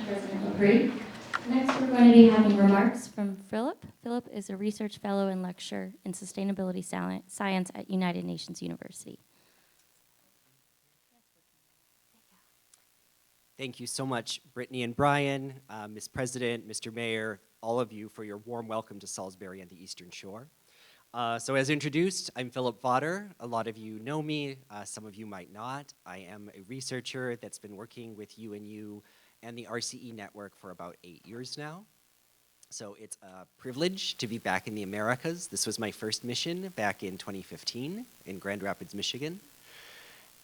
President LaPree. Next, we're going to be having remarks from Philip. Philip is a research fellow and lecturer in sustainability science at United Nations University. Thank you so much, Brittany and Brian, Ms. President, Mr. Mayor, all of you for your warm welcome to Salisbury and the Eastern Shore. So as introduced, I'm Philip Vodder. A lot of you know me, some of you might not. I am a researcher that's been working with UNU and the RCE network for about 8 years now. So it's a privilege to be back in the Americas. This was my first mission back in 2015 in Grand Rapids, Michigan.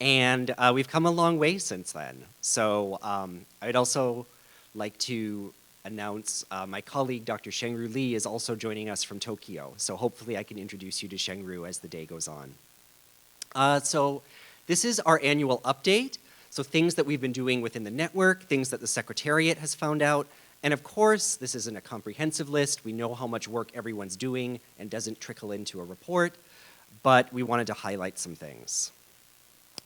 And we've come a long way since then. So I'd also like to announce my colleague, Dr. Shengru Li, is also joining us from Tokyo. So hopefully I can introduce you to Shengru as the day goes on. So this is our annual update. So things that we've been doing within the network, things that the Secretariat has found out. And of course, this isn't a comprehensive list. We know how much work everyone's doing and doesn't trickle into a report, but we wanted to highlight some things.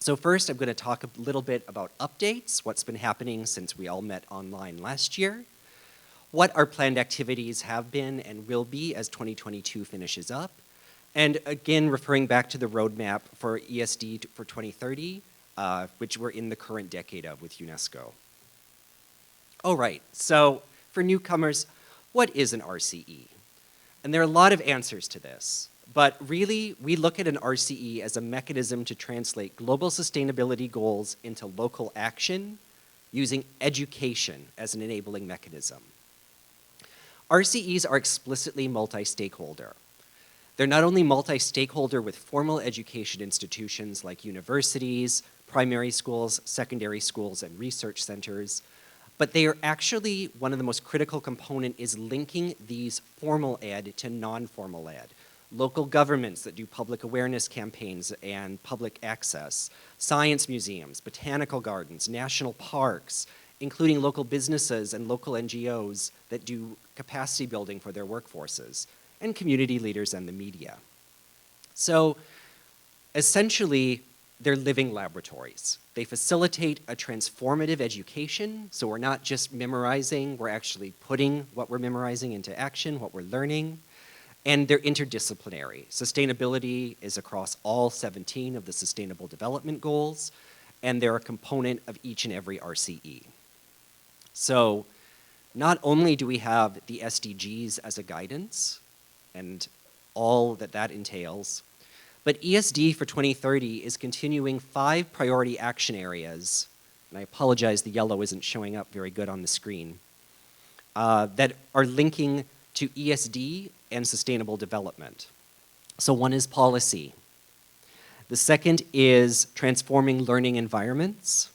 So first, I'm going to talk a little bit about updates, what's been happening since we all met online last year, what our planned activities have been and will be as 2022 finishes up, and again, referring back to the roadmap for ESD for 2030, which we're in the current decade of with UNESCO. All right, so for newcomers, what is an RCE? And there are a lot of answers to this. But really, we look at an RCE as a mechanism to translate global sustainability goals into local action using education as an enabling mechanism. RCEs are explicitly multi-stakeholder. They're not only multi-stakeholder with formal education institutions like universities, primary schools, secondary schools, and research centers, but they are actually, one of the most critical component is linking these formal ed to non-formal ed. Local governments that do public awareness campaigns and public access, science museums, botanical gardens, national parks, including local businesses and local NGOs that do capacity building for their workforces, and community leaders and the media. So essentially, they're living laboratories. They facilitate a transformative education, so we're not just memorizing, we're actually putting what we're memorizing into action, what we're learning. And they're interdisciplinary. Sustainability is across all 17 of the Sustainable Development Goals, and they're a component of each and every RCE. So not only do we have the SDGs as a guidance, and all that that entails, but ESD for 2030 is continuing 5 priority action areas, and I apologize the yellow isn't showing up very good on the screen, that are linking to ESD and sustainable development. So one is policy. The second is transforming learning environments.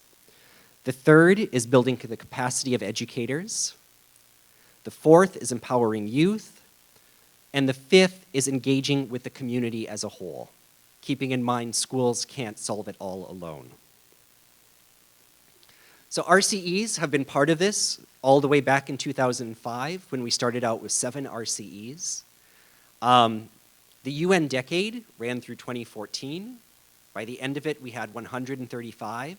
The third is building the capacity of educators. The fourth is empowering youth. And the fifth is engaging with the community as a whole, keeping in mind schools can't solve it all alone. So RCEs have been part of this all the way back in 2005 when we started out with 7 RCEs. The UN decade ran through 2014. By the end of it, we had 135.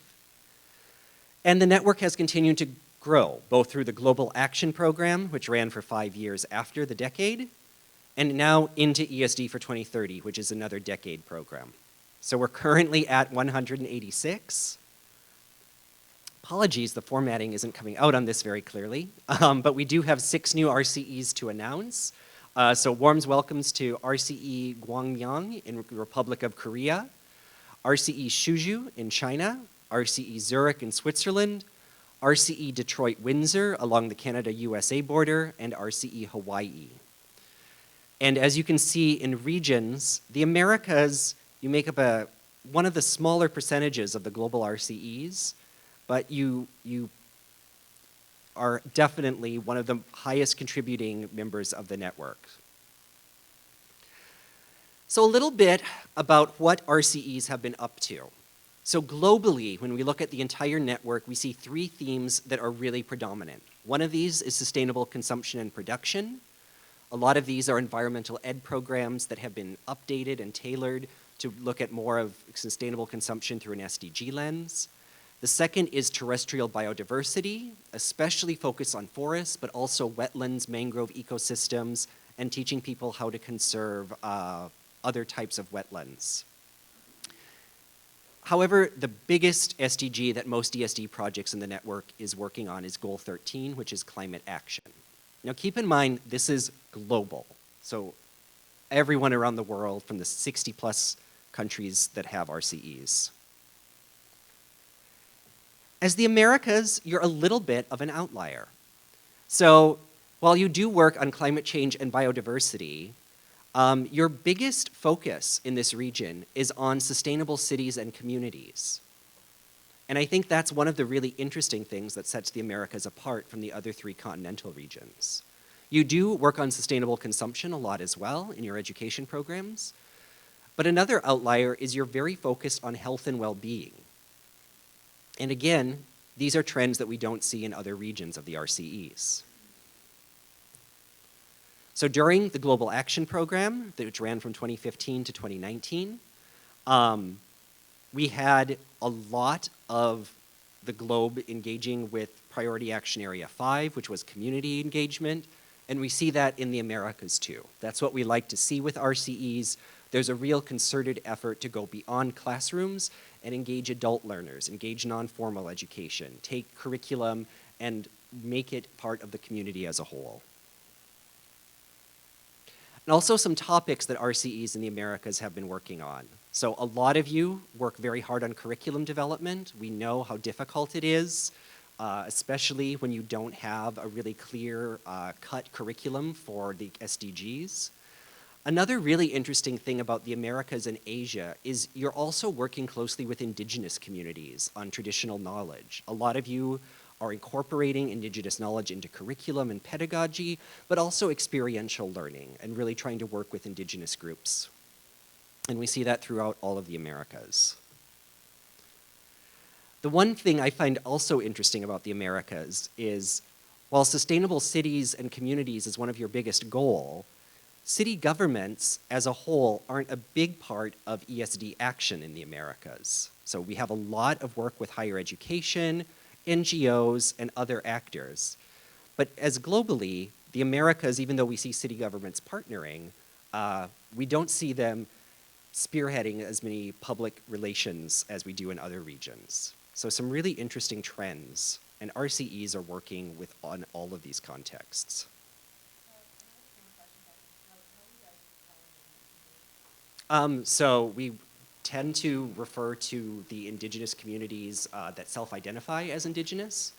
And the network has continued to grow, both through the Global Action Program, which ran for 5 years after the decade, and now into ESD for 2030, which is another decade program. So we're currently at 186. Apologies, the formatting isn't coming out on this very clearly, but we do have 6 new RCEs to announce. So warm welcomes to RCE Gwangyang in the Republic of Korea, RCE Suzhou in China, RCE Zurich in Switzerland, RCE Detroit Windsor along the Canada-USA border, and RCE Hawaii. And as you can see in regions, the Americas, you make up one of the smaller percentages of the global RCEs, but you are definitely one of the highest contributing members of the network. So a little bit about what RCEs have been up to. So globally, when we look at the entire network, we see 3 themes that are really predominant. One of these is sustainable consumption and production. A lot of these are environmental ed programs that have been updated and tailored to look at more of sustainable consumption through an SDG lens. The second is terrestrial biodiversity, especially focused on forests, but also wetlands, mangrove ecosystems, and teaching people how to conserve other types of wetlands. However, the biggest SDG that most ESD projects in the network is working on is Goal 13, which is climate action. Now keep in mind, this is global. So everyone around the world from the 60+ countries that have RCEs. As the Americas, you're a little bit of an outlier. So while you do work on climate change and biodiversity, your biggest focus in this region is on sustainable cities and communities. And I think that's one of the really interesting things that sets the Americas apart from the other 3 continental regions. You do work on sustainable consumption a lot as well in your education programs, but another outlier is you're very focused on health and well-being. And again, these are trends that we don't see in other regions of the RCEs. So during the Global Action Program, which ran from 2015 to 2019, we had a lot of the globe engaging with Priority Action Area 5, which was community engagement, and we see that in the Americas too. That's what we like to see with RCEs. There's a real concerted effort to go beyond classrooms and engage adult learners, engage non-formal education, take curriculum and make it part of the community as a whole. And also some topics that RCEs in the Americas have been working on. So a lot of you work very hard on curriculum development. We know how difficult it is, especially when you don't have a really clear cut curriculum for the SDGs. Another really interesting thing about the Americas and Asia is you're also working closely with indigenous communities on traditional knowledge. A lot of you are incorporating indigenous knowledge into curriculum and pedagogy, but also experiential learning and really trying to work with indigenous groups. And we see that throughout all of the Americas. The one thing I find also interesting about the Americas is while sustainable cities and communities is one of your biggest goals, city governments as a whole aren't a big part of ESD action in the Americas. So we have a lot of work with higher education, NGOs, and other actors. But as globally, the Americas, even though we see city governments partnering, we don't see them spearheading as many public relations as we do in other regions. So some really interesting trends, and RCEs are working on all of these contexts. So we tend to refer to the indigenous communities that self-identify as indigenous.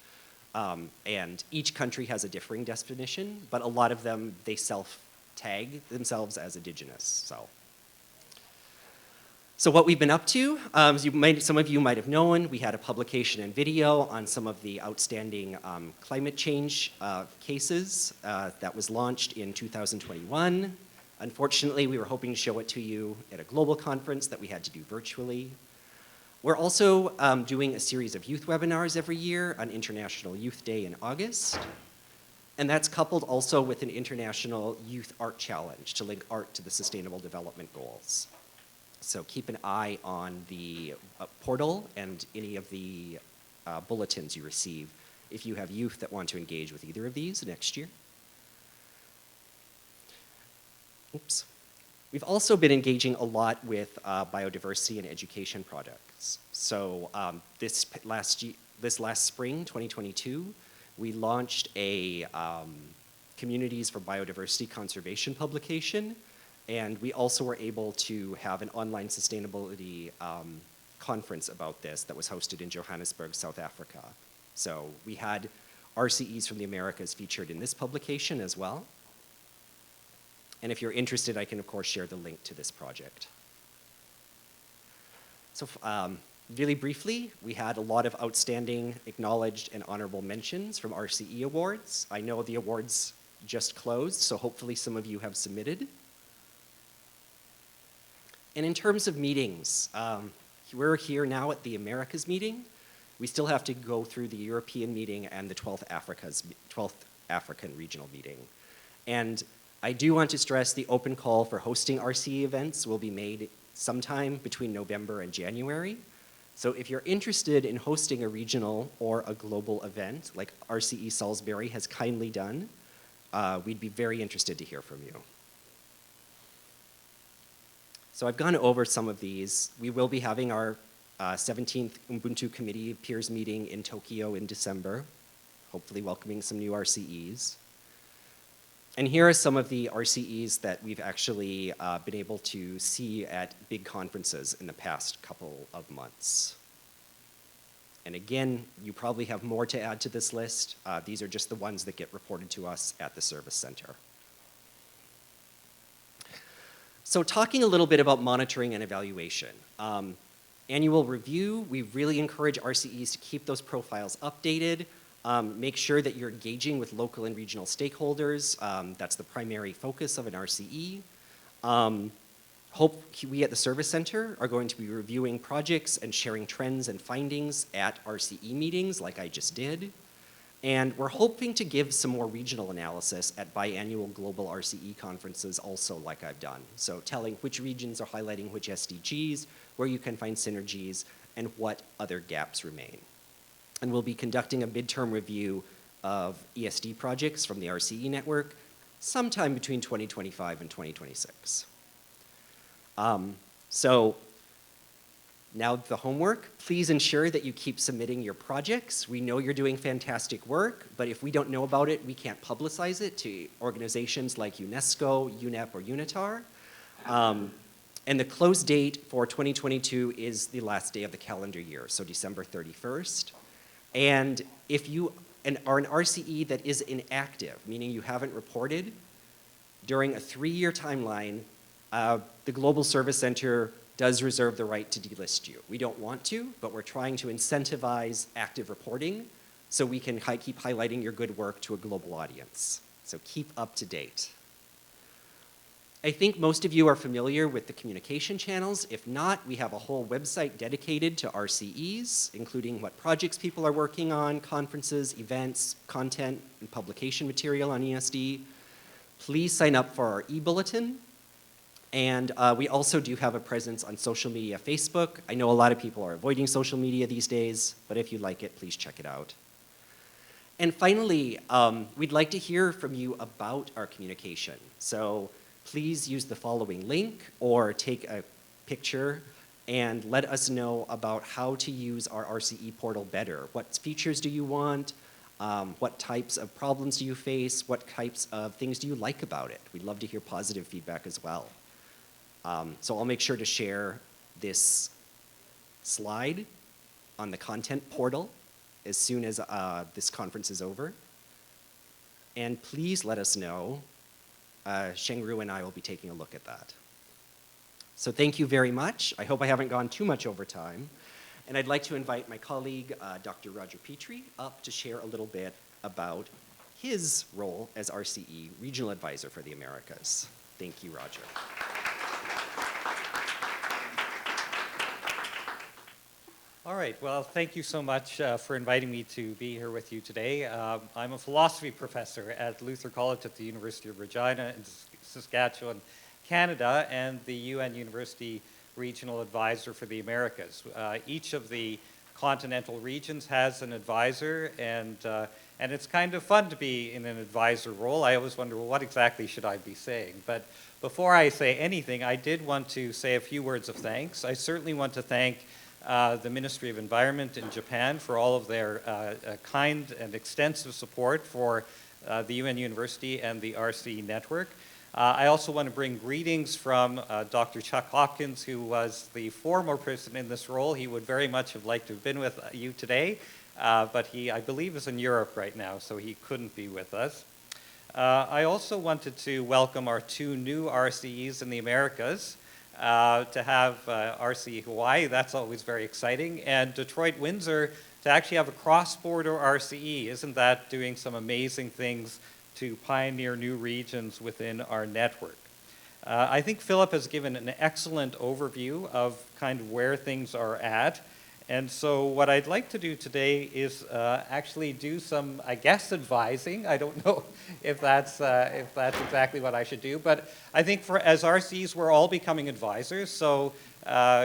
And each country has a differing definition, but a lot of them, they self-tag themselves as indigenous, So what we've been up to, some of you might have known, we had a publication and video on some of the outstanding climate change cases that was launched in 2021. Unfortunately, we were hoping to show it to you at a global conference that we had to do virtually. We're also doing a series of youth webinars every year on International Youth Day in August. And that's coupled also with an International Youth Art Challenge to link art to the Sustainable Development Goals. So keep an eye on the portal and any of the bulletins you receive if you have youth that want to engage with either of these next year. Oops. We've also been engaging a lot with biodiversity and education projects. So this last spring, 2022, we launched a Communities for Biodiversity Conservation publication, and we also were able to have an online sustainability conference about this that was hosted in Johannesburg, South Africa. So we had RCEs from the Americas featured in this publication as well. And if you're interested, I can, of course, share the link to this project. So really briefly, we had a lot of outstanding, acknowledged, and honorable mentions from RCE awards. I know the awards just closed, so hopefully some of you have submitted. And in terms of meetings, we're here now at the Americas meeting. We still have to go through the European meeting and the 12th African regional meeting. And I do want to stress the open call for hosting RCE events will be made sometime between November and January. So if you're interested in hosting a regional or a global event, like RCE Salisbury has kindly done, we'd be very interested to hear from you. So I've gone over some of these. We will be having our 17th Ubuntu Committee Peers meeting in Tokyo in December, hopefully welcoming some new RCEs. And here are some of the RCEs that we've actually been able to see at big conferences in the past couple of months. And again, you probably have more to add to this list. These are just the ones that get reported to us at the service center. So talking a little bit about monitoring and evaluation. Annual review, we really encourage RCEs to keep those profiles updated. Make sure that you're engaging with local and regional stakeholders. That's the primary focus of an RCE. We at the Service Center are going to be reviewing projects and sharing trends and findings at RCE meetings like I just did. And we're hoping to give some more regional analysis at biannual global RCE conferences also like I've done. So telling which regions are highlighting which SDGs, where you can find synergies, and what other gaps remain. And we'll be conducting a midterm review of ESD projects from the RCE network sometime between 2025 and 2026. So now the homework, please ensure that you keep submitting your projects. We know you're doing fantastic work, but if we don't know about it, we can't publicize it to organizations like UNESCO, UNEP, or UNITAR. And the close date for 2022 is the last day of the calendar year, so December 31st. And if you are an RCE that is inactive, meaning you haven't reported, during a 3-year timeline, the Global Service Center does reserve the right to delist you. We don't want to, but we're trying to incentivize active reporting so we can keep highlighting your good work to a global audience. So keep up to date. I think most of you are familiar with the communication channels. If not, we have a whole website dedicated to RCEs, including what projects people are working on, conferences, events, content, and publication material on ESD. Please sign up for our e-bulletin. And we also do have a presence on social media, Facebook. I know a lot of people are avoiding social media these days, but if you like it, please check it out. And finally, we'd like to hear from you about our communication. So please use the following link or take a picture and let us know about how to use our RCE portal better. What features do you want? What types of problems do you face? What types of things do you like about it? We'd love to hear positive feedback as well. So I'll make sure to share this slide on the content portal as soon as this conference is over. And please let us know. Shengru and I will be taking a look at that. So thank you very much. I hope I haven't gone too much over time. And I'd like to invite my colleague, Dr. Roger Petrie, up to share a little bit about his role as RCE Regional Advisor for the Americas. Thank you, Roger. All right, well, thank you so much for inviting me to be here with you today. I'm a philosophy professor at Luther College at the University of Regina in Saskatchewan, Canada, and the UN University Regional Advisor for the Americas. Each of the continental regions has an advisor, and it's kind of fun to be in an advisor role. I always wonder, well, what exactly should I be saying? But before I say anything, I did want to say a few words of thanks. I certainly want to thank the Ministry of Environment in Japan for all of their kind and extensive support for the UN University and the RCE network. I also want to bring greetings from Dr. Chuck Hopkins, who was the former person in this role. He would very much have liked to have been with you today, but he, I believe, is in Europe right now, so he couldn't be with us. I also wanted to welcome our 2 new RCEs in the Americas. To have RCE Hawaii, that's always very exciting, and Detroit Windsor to actually have a cross-border RCE. Isn't that doing some amazing things to pioneer new regions within our network? I think Philip has given an excellent overview of kind of where things are at, And so what I'd like to do today is actually do some, I guess, advising. I don't know if that's exactly what I should do, but I think as RCEs, we're all becoming advisors. So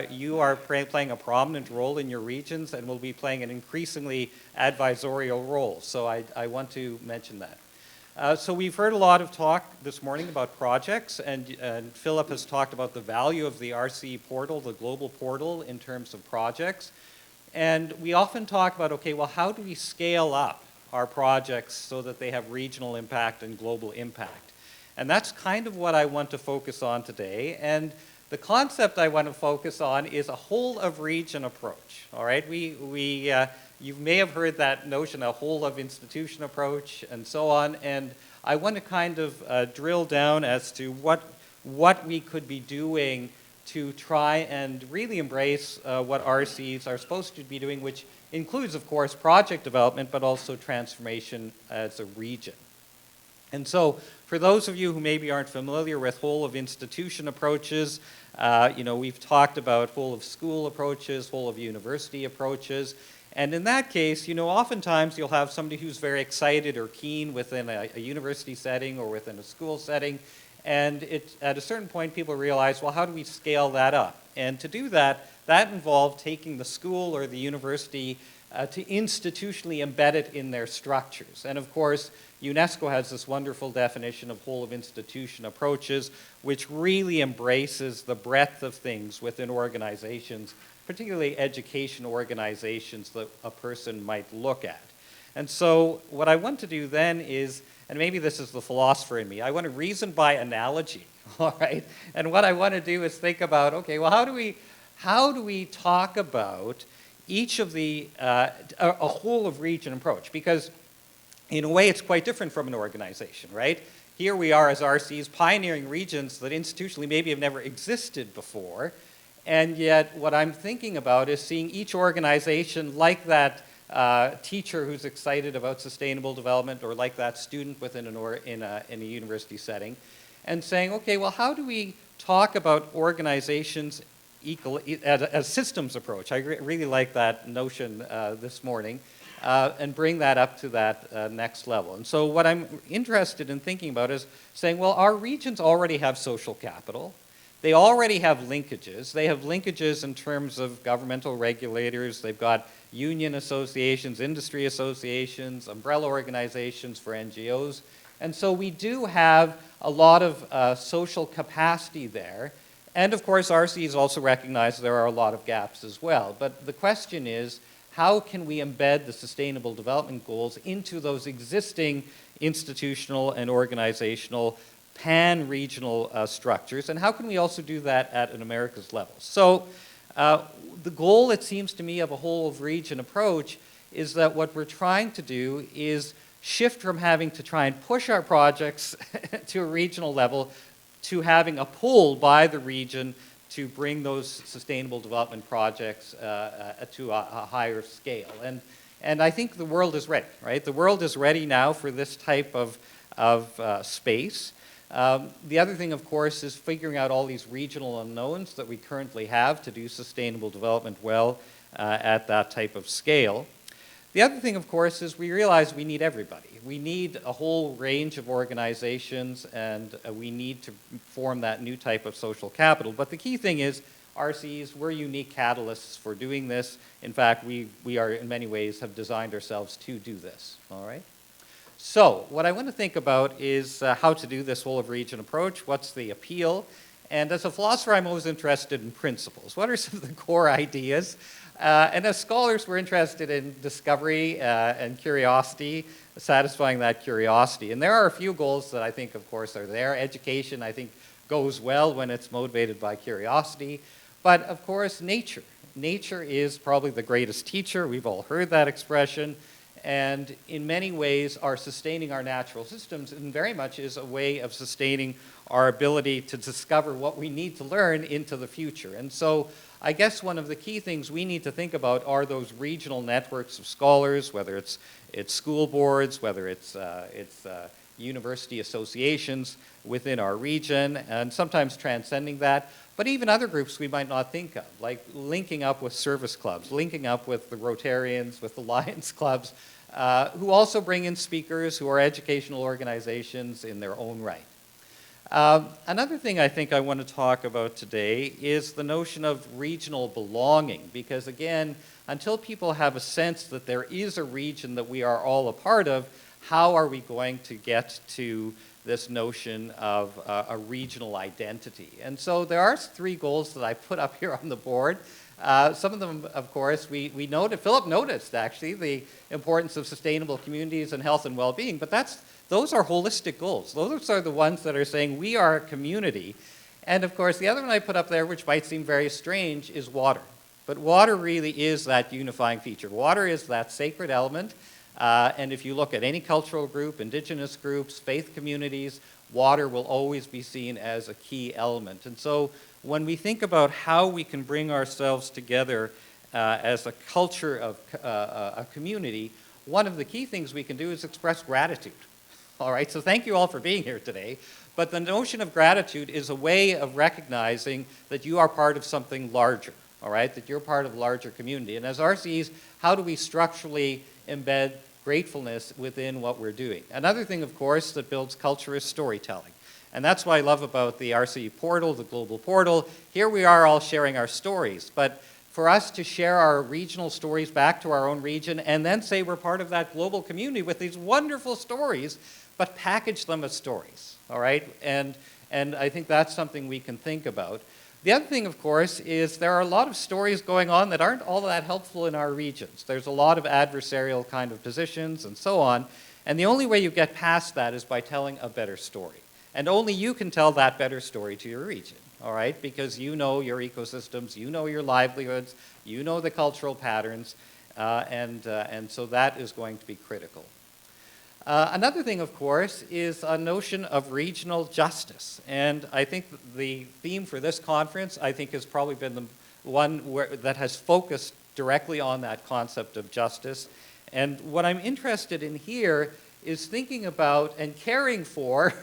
you are playing a prominent role in your regions and will be playing an increasingly advisorial role. So I want to mention that. So we've heard a lot of talk this morning about projects, and Philip has talked about the value of the RCE portal, the global portal, in terms of projects. And we often talk about, okay, well, how do we scale up our projects so that they have regional impact and global impact? And that's kind of what I want to focus on today. And the concept I want to focus on is a whole of region approach. All right, you may have heard that notion, a whole of institution approach and so on. And I want to kind of drill down as to what we could be doing to try and really embrace what RCEs are supposed to be doing, which includes, of course, project development, but also transformation as a region. And so for those of you who maybe aren't familiar with whole of institution approaches, we've talked about whole of school approaches, whole of university approaches. And in that case, oftentimes you'll have somebody who's very excited or keen within a university setting or within a school setting. And at a certain point, people realize, well, how do we scale that up? And to do that, that involved taking the school or the university to institutionally embed it in their structures. And of course, UNESCO has this wonderful definition of whole of institution approaches, which really embraces the breadth of things within organizations, particularly education organizations that a person might look at. And so what I want to do then is, and maybe this is the philosopher in me, I want to reason by analogy, all right? And what I want to do is think about, okay, well, how do we talk about each of the, a whole of region approach? Because in a way, it's quite different from an organization, right? Here we are as RCs pioneering regions that institutionally maybe have never existed before. And yet what I'm thinking about is seeing each organization like that teacher who's excited about sustainable development, or like that student within in a university setting, and saying, okay, well, how do we talk about organizations as a systems approach? I really like that notion this morning, and bring that up to that next level. And so what I'm interested in thinking about is saying, well, our regions already have social capital. They already have linkages. They have linkages in terms of governmental regulators. They've got union associations, industry associations, umbrella organizations for NGOs. And so we do have a lot of social capacity there. And of course, RCEs also recognize there are a lot of gaps as well. But the question is, how can we embed the Sustainable Development Goals into those existing institutional and organizational pan-regional structures, and how can we also do that at an Americas level? So the goal, it seems to me, of a whole of region approach is that what we're trying to do is shift from having to try and push our projects to a regional level to having a pull by the region to bring those sustainable development projects to a higher scale. And I think the world is ready, right? The world is ready now for this type of space. The other thing, of course, is figuring out all these regional unknowns that we currently have to do sustainable development well at that type of scale. The other thing, of course, is we realize we need everybody. We need a whole range of organizations, and we need to form that new type of social capital. But the key thing is, RCEs, we're unique catalysts for doing this. In fact, we are, in many ways, have designed ourselves to do this, all right? So what I want to think about is how to do this whole of region approach. What's the appeal? And as a philosopher, I'm always interested in principles. What are some of the core ideas? And as scholars, we're interested in discovery and curiosity, satisfying that curiosity. And there are a few goals that I think, of course, are there. Education, I think, goes well when it's motivated by curiosity. But, of course, nature. Nature is probably the greatest teacher. We've all heard that expression. And in many ways are sustaining our natural systems, and very much is a way of sustaining our ability to discover what we need to learn into the future. And so I guess one of the key things we need to think about are those regional networks of scholars, whether it's school boards, whether it's university associations, within our region, and sometimes transcending that, but even other groups we might not think of, like linking up with service clubs, linking up with the Rotarians, with the Lions clubs, who also bring in speakers who are educational organizations in their own right. Another thing I think I want to talk about today is the notion of regional belonging, because again, until people have a sense that there is a region that we are all a part of, how are we going to get to this notion of a regional identity? And so there are 3 goals that I put up here on the board. Some of them, of course, we noted, Philip noticed actually, the importance of sustainable communities and health and well-being, but those are holistic goals. Those are the ones that are saying we are a community. And of course, the other one I put up there, which might seem very strange, is water. But water really is that unifying feature. Water is that sacred element. And if you look at any cultural group, indigenous groups, faith communities, water will always be seen as a key element. And so when we think about how we can bring ourselves together as a culture of a community, one of the key things we can do is express gratitude. All right, so thank you all for being here today. But the notion of gratitude is a way of recognizing that you are part of something larger, all right, that you're part of a larger community. And as RCEs, how do we structurally embed gratefulness within what we're doing? Another thing, of course, that builds culture is storytelling. And that's what I love about the RCE portal, the global portal. Here we are all sharing our stories, but for us to share our regional stories back to our own region and then say we're part of that global community with these wonderful stories, but package them as stories, all right? And I think that's something we can think about. The other thing, of course, is there are a lot of stories going on that aren't all that helpful in our regions. There's a lot of adversarial kind of positions and so on, and the only way you get past that is by telling a better story. And only you can tell that better story to your region, all right? Because you know your ecosystems, you know your livelihoods, you know the cultural patterns, and so that is going to be critical. Another thing, of course, is a notion of regional justice. And I think the theme for this conference, I think, has probably been the one that has focused directly on that concept of justice. And what I'm interested in here is thinking about and caring for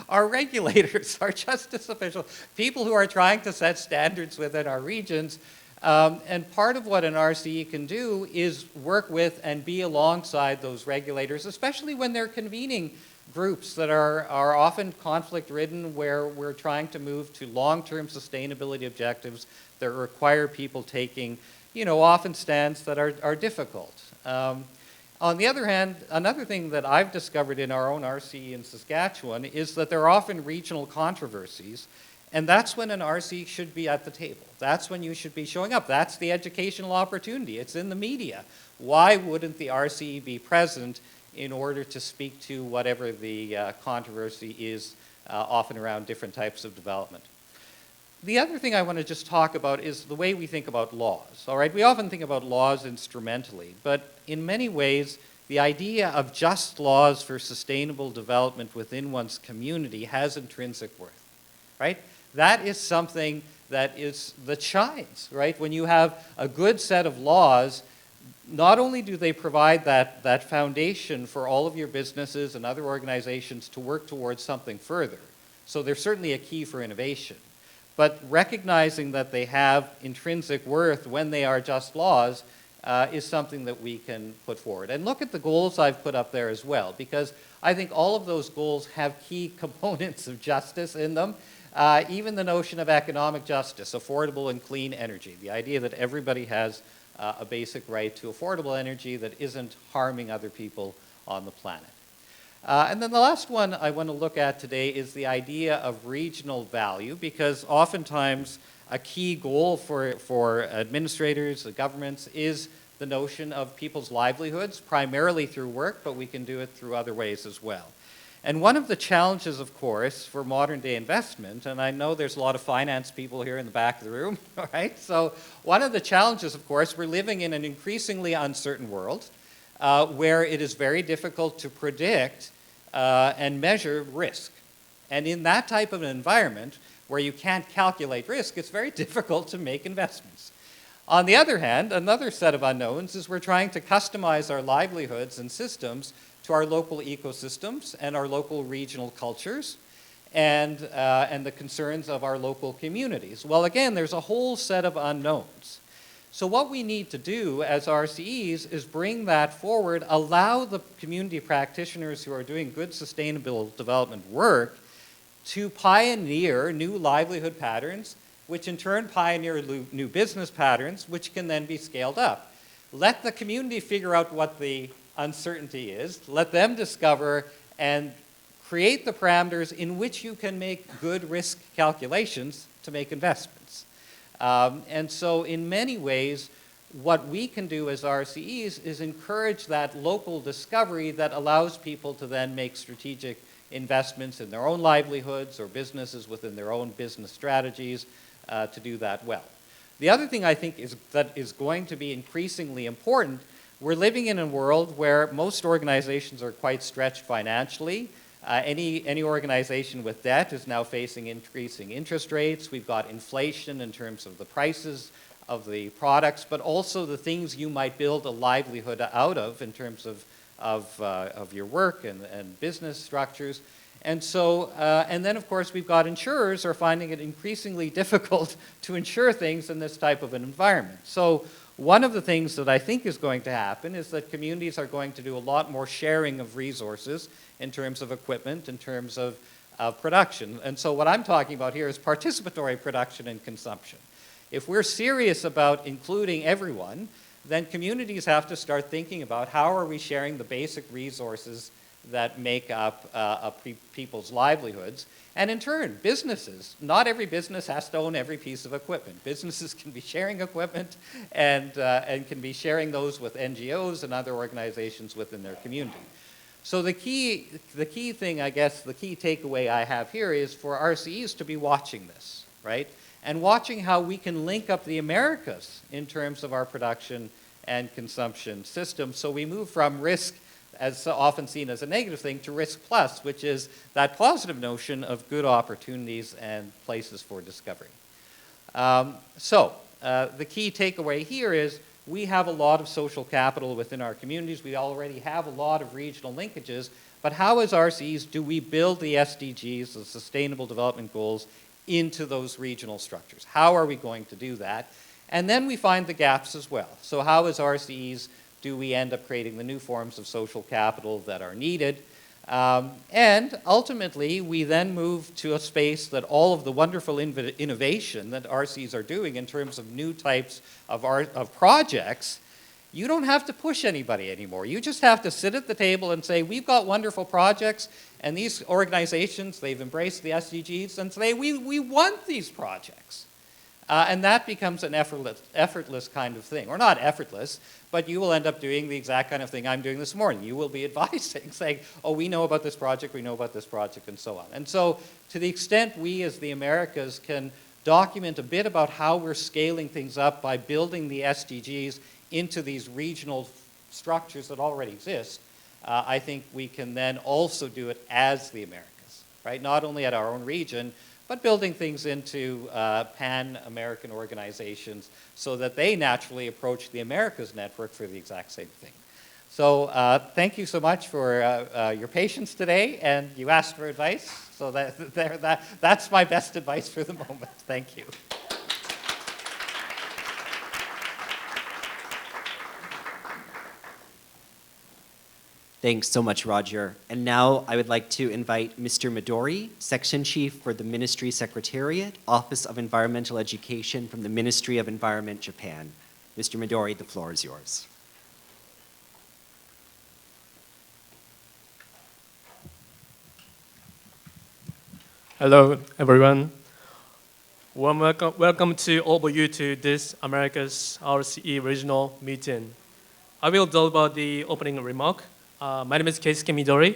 our regulators, our justice officials, people who are trying to set standards within our regions. And part of what an RCE can do is work with and be alongside those regulators, especially when they're convening groups that are often conflict-ridden, where we're trying to move to long-term sustainability objectives that require people taking, often stands that are difficult. On the other hand, another thing that I've discovered in our own RCE in Saskatchewan is that there are often regional controversies, and that's when an RCE should be at the table. That's when you should be showing up. That's the educational opportunity. It's in the media. Why wouldn't the RCE be present in order to speak to whatever the controversy is, often around different types of development? The other thing I want to just talk about is the way we think about laws. All right, we often think about laws instrumentally, but in many ways, the idea of just laws for sustainable development within one's community has intrinsic worth, right? That is something that shines, right? When you have a good set of laws, not only do they provide that foundation for all of your businesses and other organizations to work towards something further, so they're certainly a key for innovation, but recognizing that they have intrinsic worth when they are just laws is something that we can put forward. And look at the goals I've put up there as well, because I think all of those goals have key components of justice in them. Even the notion of economic justice, affordable and clean energy, the idea that everybody has a basic right to affordable energy that isn't harming other people on the planet. And then the last one I want to look at today is the idea of regional value, because oftentimes a key goal for administrators, the governments, is the notion of people's livelihoods, primarily through work, but we can do it through other ways as well. And one of the challenges, of course, for modern day investment, and I know there's a lot of finance people here in the back of the room, all right? So one of the challenges, of course, we're living in an increasingly uncertain world where it is very difficult to predict and measure risk. And in that type of an environment where you can't calculate risk, it's very difficult to make investments. On the other hand, another set of unknowns is we're trying to customize our livelihoods and systems to our local ecosystems and our local regional cultures. and the concerns of our local communities? Well, again, there's a whole set of unknowns. So what we need to do as RCEs is bring that forward, allow the community practitioners who are doing good sustainable development work to pioneer new livelihood patterns, which in turn pioneer new business patterns, which can then be scaled up. Let the community figure out what the uncertainty is, let them discover and create the parameters in which you can make good risk calculations to make investments. And so in many ways, what we can do as RCEs is encourage that local discovery that allows people to then make strategic investments in their own livelihoods or businesses within their own business strategies to do that well. The other thing I think that is going to be increasingly important, we're living in a world where most organizations are quite stretched financially. Any organization with debt is now facing increasing interest rates. We've got inflation in terms of the prices of the products, but also the things you might build a livelihood out of in terms of your work and business structures. And so, and then of course we've got insurers are finding it increasingly difficult to insure things in this type of an environment. So one of the things that I think is going to happen is that communities are going to do a lot more sharing of resources in terms of equipment, in terms of production. And so what I'm talking about here is participatory production and consumption. If we're serious about including everyone, then communities have to start thinking about how are we sharing the basic resources that make up people's livelihoods. And in turn, businesses, not every business has to own every piece of equipment. Businesses can be sharing equipment and can be sharing those with NGOs and other organizations within their community. So the key thing, I guess, the key takeaway I have here is for RCEs to be watching this, right? And watching how we can link up the Americas in terms of our production and consumption system. So we move from risk, as so often seen as a negative thing, to risk plus, which is that positive notion of good opportunities and places for discovery. The key takeaway here is we have a lot of social capital within our communities. We already have a lot of regional linkages, but how as RCEs do we build the SDGs, the Sustainable Development Goals, into those regional structures? How are we going to do that? And then we find the gaps as well. So how as RCEs do we end up creating the new forms of social capital that are needed? And ultimately, we then move to a space that all of the wonderful innovation that RCs are doing in terms of new types of projects, you don't have to push anybody anymore. You just have to sit at the table and say, we've got wonderful projects, and these organizations, they've embraced the SDGs, and say, we want these projects. And that becomes an effortless kind of thing. Or not effortless, but you will end up doing the exact kind of thing I'm doing this morning. You will be advising, saying, oh, we know about this project, we know about this project, and so on. And so to the extent we as the Americas can document a bit about how we're scaling things up by building the SDGs into these regional structures that already exist, I think we can then also do it as the Americas, right? Not only at our own region, but building things into pan-American organizations so that they naturally approach the Americas network for the exact same thing. So thank you so much for your patience today, and you asked for advice, so that's my best advice for the moment. Thank you. Thanks so much, Roger. And now I would like to invite Mr. Midori, Section Chief for the Ministry Secretariat, Office of Environmental Education from the Ministry of Environment, Japan. Mr. Midori, the floor is yours. Hello, everyone. Warm welcome to all of you to this America's RCE regional meeting. I will deliver the opening remark. My name is Keisuke Midori.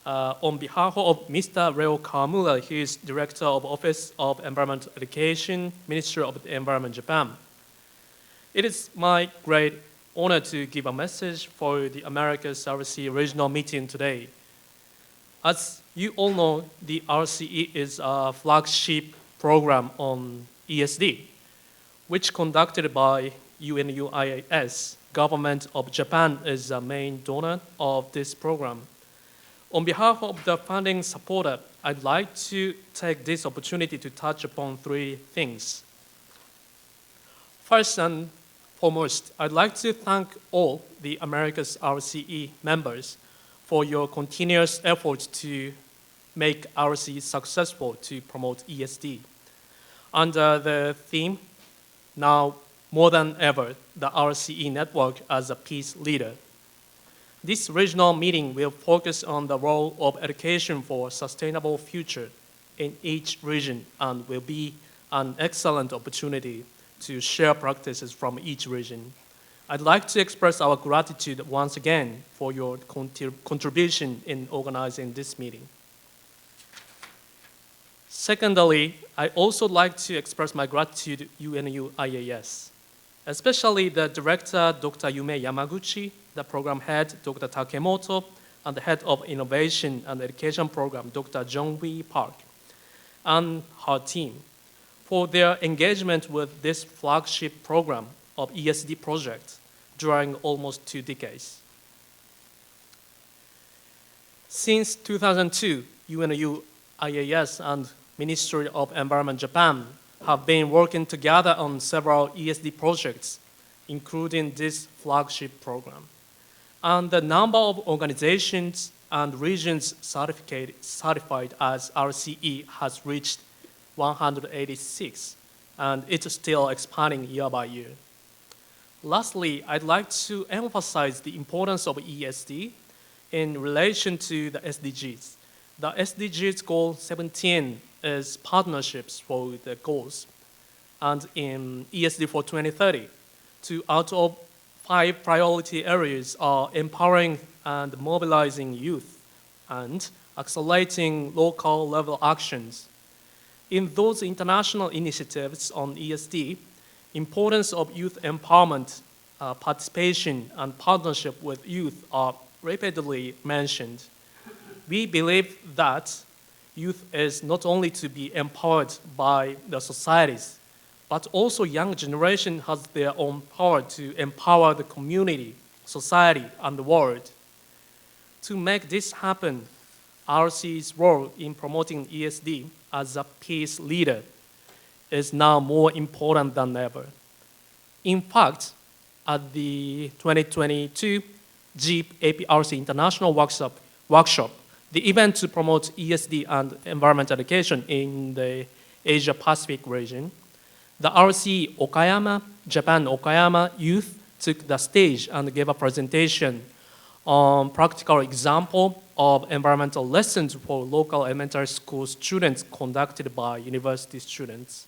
On behalf of Mr. Reo Kawamura, he is Director of Office of Environmental Education, Ministry of the Environment, Japan. It is my great honor to give a message for the Americas RCE regional meeting today. As you all know, the RCE is a flagship program on ESD, which conducted by UNUIAS. Government of Japan is the main donor of this program. On behalf of the funding supporter, I'd like to take this opportunity to touch upon three things. First and foremost, I'd like to thank all the America's RCE members for your continuous efforts to make RCE successful to promote ESD. Under the theme, now more than ever, the RCE network as a peace leader. This regional meeting will focus on the role of education for a sustainable future in each region and will be an excellent opportunity to share practices from each region. I'd like to express our gratitude once again for your contribution in organizing this meeting. Secondly, I also like to express my gratitude to UNU IAS, especially the director, Dr. Yume Yamaguchi, the program head, Dr. Takemoto, and the head of innovation and education program, Dr. Jong-Wee Park, and her team for their engagement with this flagship program of ESD project during almost 2 decades. Since 2002, UNU IAS and Ministry of Environment Japan have been working together on several ESD projects, including this flagship program. And the number of organizations and regions certified as RCE has reached 186, and it's still expanding year by year. Lastly, I'd like to emphasize the importance of ESD in relation to the SDGs. The SDGs Goal 17 is partnerships for the goals, and in ESD for 2030, 2 out of 5 priority areas are empowering and mobilizing youth and accelerating local level actions. In those international initiatives on ESD, importance of youth empowerment, participation, and partnership with youth are repeatedly mentioned. We believe that youth is not only to be empowered by the societies, but also young generation has their own power to empower the community, society, and the world. To make this happen, RCE's role in promoting ESD as a peace leader is now more important than ever. In fact, at the 2022 JEEP APRC International Workshop, the event to promote ESD and environment education in the Asia-Pacific region, the RCE Okayama, Japan Okayama youth took the stage and gave a presentation on practical example of environmental lessons for local elementary school students conducted by university students.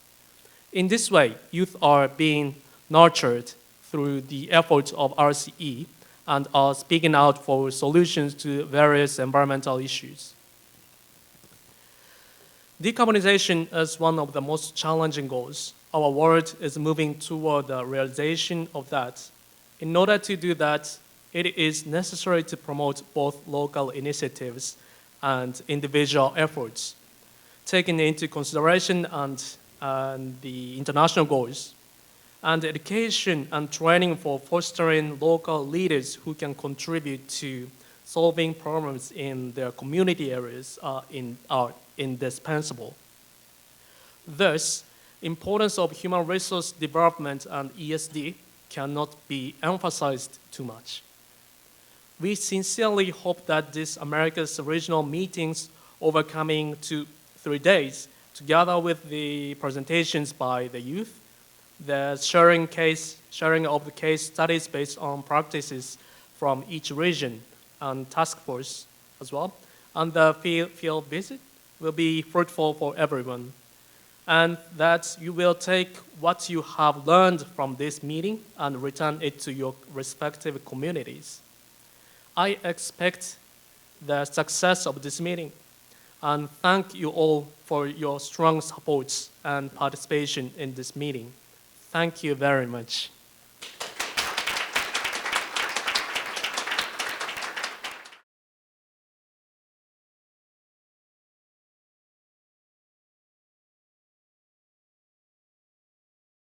In this way, youth are being nurtured through the efforts of RCE and are speaking out for solutions to various environmental issues. Decarbonization is one of the most challenging goals. Our world is moving toward the realization of that. In order to do that, it is necessary to promote both local initiatives and individual efforts, taking into consideration and the international goals, and education and training for fostering local leaders who can contribute to solving problems in their community areas are indispensable. Thus, importance of human resource development and ESD cannot be emphasized too much. We sincerely hope that this America's regional meetings over coming 2-3 days, together with the presentations by the youth, the sharing of the case studies based on practices from each region and task force as well, and the field visit will be fruitful for everyone. And that you will take what you have learned from this meeting and return it to your respective communities. I expect the success of this meeting and thank you all for your strong support and participation in this meeting. Thank you very much.